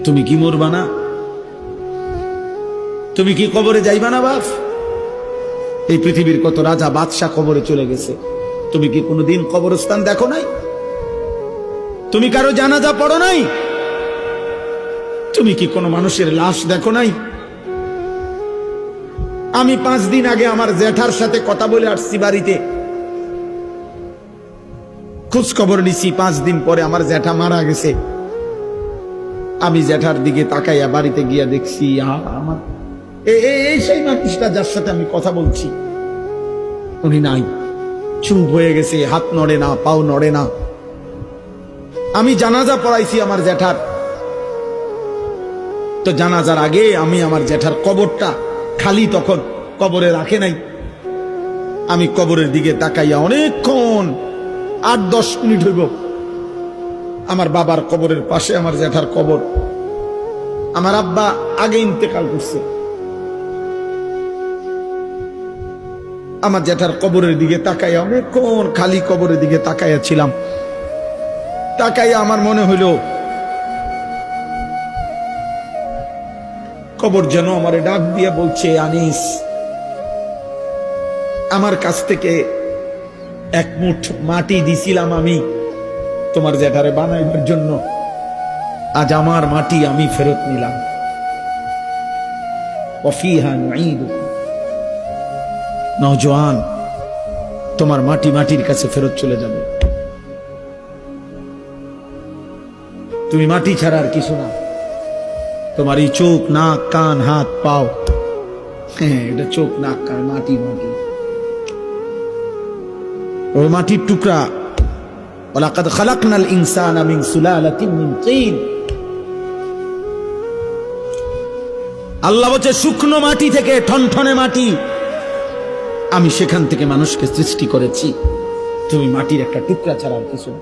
তুমি কি মরবা না? তুমি কি কবরে যাইবা না বাপ? এই পৃথিবীর কত রাজা বাদশাহ কবরে চলে গেছে, তুমি কি কোনোদিন কবরস্থান দেখো নাই? তুমি কারো জানাজা পড়ো নাই? তুমি কি কোনো মানুষের লাশ দেখো নাই? আমি 5 দিন আগে আমার জ্যাঠার সাথে কথা বলে আসছি, বাড়িতে খোঁজ খবর নিছি। 5 দিন পরে আমার জ্যাঠা মারা গেছে। আমি জ্যাঠার দিকে তাকাইয়া বাড়িতে গিয়া দেখছি আমার এই সেই মানুষটা যার সাথে আমি কথা বলছি, উনি নাই, চুপ হয়ে গেছে, হাত নড়ে না, পাও নড়ে না। আমি জানাজা পড়াইছি আমার জ্যাঠার, তো জানাজার আগে আমি আমার জ্যাঠার কবরটা খালি, তখন কবরে রাখে নাই। আমি কবরের দিকে তাকাইয়া অনেকক্ষণ 8-10 মিনিট হইব, আমার বাবার কবরের পাশে আমার জ্যাঠার কবর। আমার আব্বা আগে ইন্তেকাল করছে। আমার জ্যাঠার কবরের দিকে তাকাইয়া অনেকক্ষণ খালি কবরের দিকে তাকাইয়া ছিলাম। তাকাইয়া আমার মনে হইল কবর যেন আমারে ডাক দিয়ে বলছে, আনিস, আমার কাছ থেকে 1 মুঠ মাটি দিছিলাম আমি তোমার জ্যাঠারে বানাইবার জন্য, আজ আমার মাটি আমি ফেরত নিলাম। ওয়াফিহা নুঈদুকুম, নওজোয়ান, তোমার মাটি মাটির কাছে ফেরত চলে যাবে। তুমি মাটি ছাড়া আর কিছু না। তোমার এই চোখ, নাক, কান, হাত, পাও, হ্যাঁ, এটা চোখ, নাক, কান, মাটি, মাটি, ওই মাটির টুকরা। ওয়ালাকাদ খালাকনাল ইনসানা মিন সুলালাতিন মিন তিন। আল্লাহ বলছে শুকনো মাটি থেকে, ঠনঠনে মাটি, আমি সেখান থেকে মানুষকে সৃষ্টি করেছি। তুমি মাটির একটা টুকরা ছাড়া আর কিছু না।